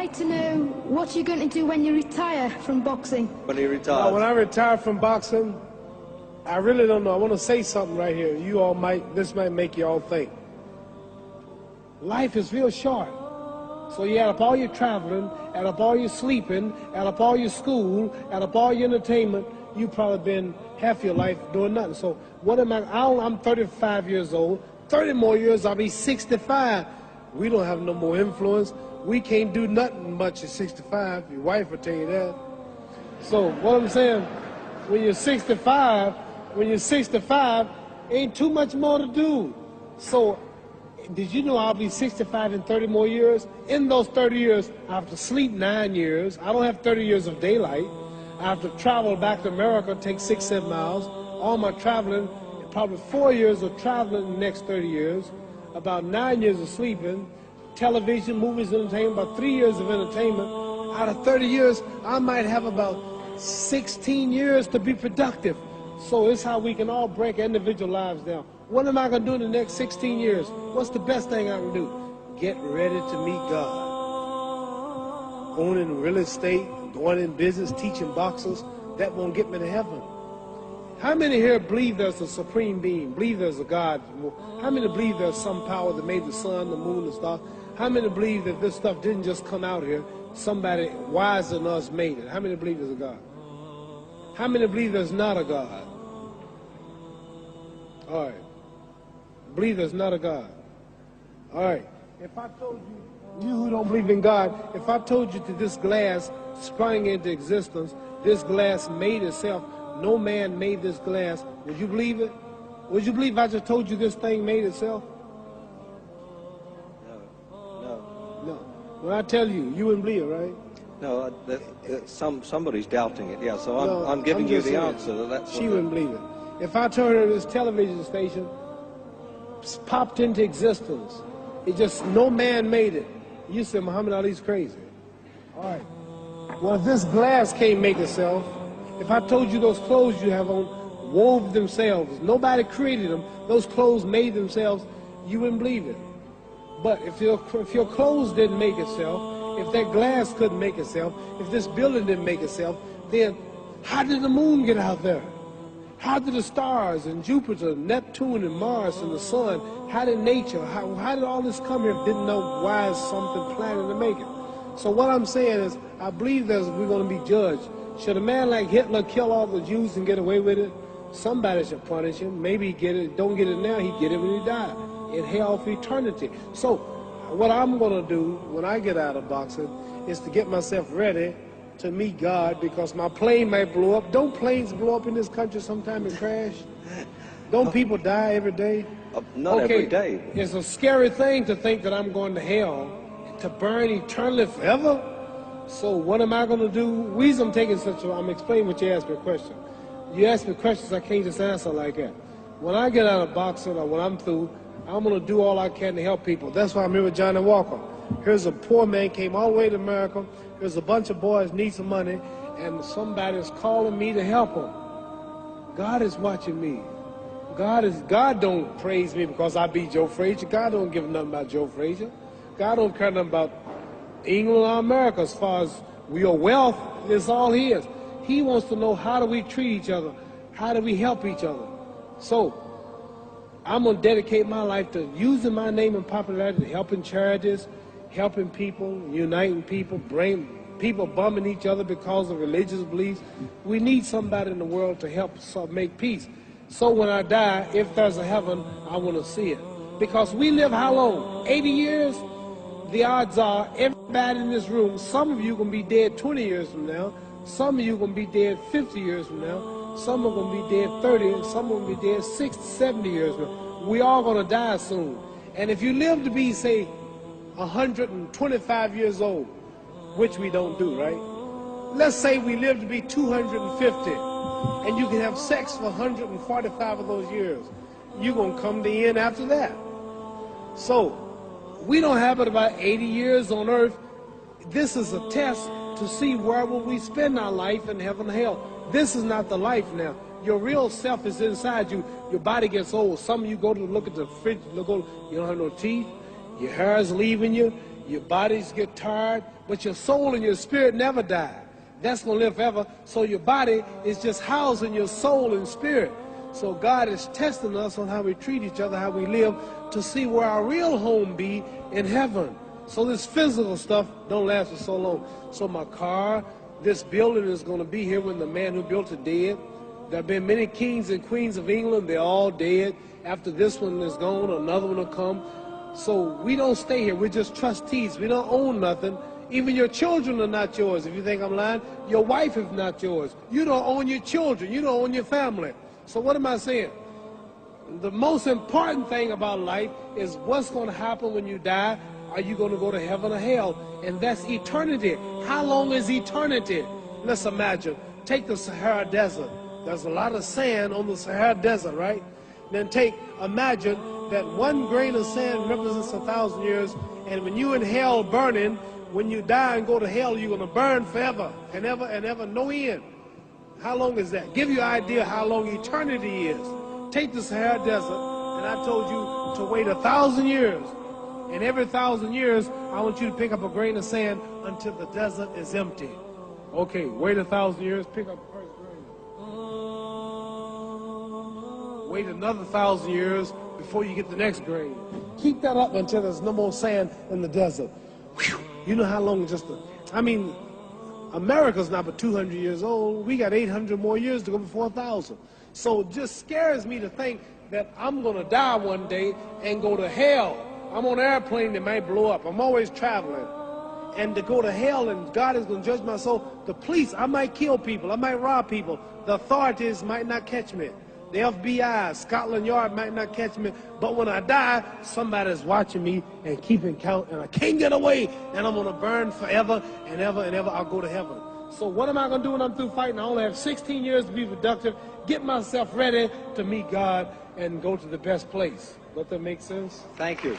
like to know what you're going to do when you retire from boxing. When you retire? When I retire from boxing, I really don't know. I want to say something right here. You all might, this might make you all think. Life is real short. So you add up all your traveling, add up all your sleeping, add up all your school, add up all your entertainment, you've probably been half your life doing nothing. So what am I'm 35 years old. 30 more years, I'll be 65. We don't have no more influence. We can't do nothing much at 65. Your wife will tell you that. So what I'm saying, when you're 65, ain't too much more to do. So did you know I'll be 65 in 30 more years? In those 30 years, I have to sleep 9 years. I don't have 30 years of daylight. I have to travel back to America, take 6, 7 miles. All my traveling, probably 4 years of traveling in the next 30 years, about 9 years of sleeping, television, movies, entertainment, about 3 years of entertainment. Out of 30 years, I might have about 16 years to be productive. So it's how we can all break individual lives down. What am I going to do in the next 16 years? What's the best thing I can do? Get ready to meet God. Going in real estate, going in business, teaching boxers, that won't get me to heaven. How many here believe there's a supreme being, believe there's a God? How many believe there's some power that made the sun, the moon, the stars? How many believe that this stuff didn't just come out here? Somebody wiser than us made it. How many believe there's a God? How many believe there's not a God? All right. Believe there's not a God. All right. If I told you, you who don't believe in God, if I told you that this glass sprang into existence, this glass made itself, no man made this glass, would you believe it? Would you believe if I just told you this thing made itself? No. When I tell you, you wouldn't believe it, right? No, somebody's doubting it, yeah, so I'm giving you the answer. That's she wouldn't believe it. If I told her this television station popped into existence, it just, no man made it, you said Muhammad Ali's crazy. All right. Well, if this glass can't make itself, if I told you those clothes you have on wove themselves, nobody created them, those clothes made themselves, you wouldn't believe it. But if your clothes didn't make itself, if that glass couldn't make itself, if this building didn't make itself, then how did the moon get out there? How did the stars and Jupiter, Neptune and Mars and the sun, how did nature, how did all this come here if didn't know why is something planning to make it? So what I'm saying is, I believe we're going to be judged. Should a man like Hitler kill all the Jews and get away with it? Somebody should punish him. Maybe he get it, don't get it now, he get it when he died. In hell for eternity. So what I'm going to do when I get out of boxing is to get myself ready to meet God, because my plane might blow up. Don't planes blow up in this country sometime and crash? Don't people die every day? Not every day. It's a scary thing to think that I'm going to hell to burn eternally forever. So what am I going to do? The reason I'm taking I'm explaining what you asked me a question. You ask me questions I can't just answer like that. When I get out of boxing or when I'm through, I'm going to do all I can to help people. That's why I'm here with Johnny Walker. Here's a poor man, came all the way to America. Here's a bunch of boys need some money, and somebody's calling me to help them. God is watching me. God don't praise me because I beat Joe Frazier. God don't give nothing about Joe Frazier. God don't care nothing about England or America as far as your wealth is all his. He wants to know, how do we treat each other? How do we help each other? So I'm going to dedicate my life to using my name and popularity, helping charities, helping people, uniting people, bring people bumming each other because of religious beliefs. We need somebody in the world to help make peace. So when I die, if there's a heaven, I want to see it. Because we live how long? 80 years? The odds are everybody in this room, some of you are going to be dead 20 years from now, some of you are going to be dead 50 years from now, some are going to be dead 30, and some are going to be dead 60, 70 years from now. We all going to die soon. And if you live to be, say, 125 years old, which we don't do, right? Let's say we live to be 250, and you can have sex for 145 of those years. You're going to come to the end after that. So we don't have it about 80 years on earth. This is a test to see where will we spend our life in heaven and hell. This is not the life now. Your real self is inside you. Your body gets old. Some of you go to look at the fridge, you don't have no teeth. Your hair is leaving you. Your bodies get tired, but your soul and your spirit never die. That's going to live forever. So your body is just housing your soul and spirit. So God is testing us on how we treat each other, how we live, to see where our real home be in heaven. So this physical stuff don't last for so long. So my car, this building is going to be here when the man who built it dead. There have been many kings and queens of England. They're all dead. After this one is gone, another one will come. So we don't stay here. We're just trustees. We don't own nothing. Even your children are not yours. If you think I'm lying, your wife is not yours. You don't own your children. You don't own your family. So what am I saying? The most important thing about life is what's going to happen when you die. Are you going to go to heaven or hell? And that's eternity. How long is eternity? Let's imagine. Take the Sahara Desert. There's a lot of sand on the Sahara Desert, right? Then imagine that one grain of sand represents 1,000 years, and when you in hell burning, when you die and go to hell, you're going to burn forever and ever, no end. How long is that? Give you an idea how long eternity is. Take the Sahara Desert, and I told you to wait 1,000 years. And every 1,000 years, I want you to pick up a grain of sand until the desert is empty. Okay, wait 1,000 years, pick up the first grain. Wait another 1,000 years before you get the next grain. Keep that up until there's no more sand in the desert. Whew. You know how long America's not but 200 years old. We got 800 more years to go before 1,000. So it just scares me to think that I'm going to die one day and go to hell. I'm on an airplane that might blow up. I'm always traveling. And to go to hell and God is going to judge my soul. The police, I might kill people. I might rob people. The authorities might not catch me. The FBI, Scotland Yard might not catch me. But when I die, somebody's watching me and keeping count. And I can't get away. And I'm going to burn forever and ever and ever. I'll go to heaven. So what am I going to do when I'm through fighting? I only have 16 years to be productive. Get myself ready to meet God and go to the best place. Does that make sense? Thank you.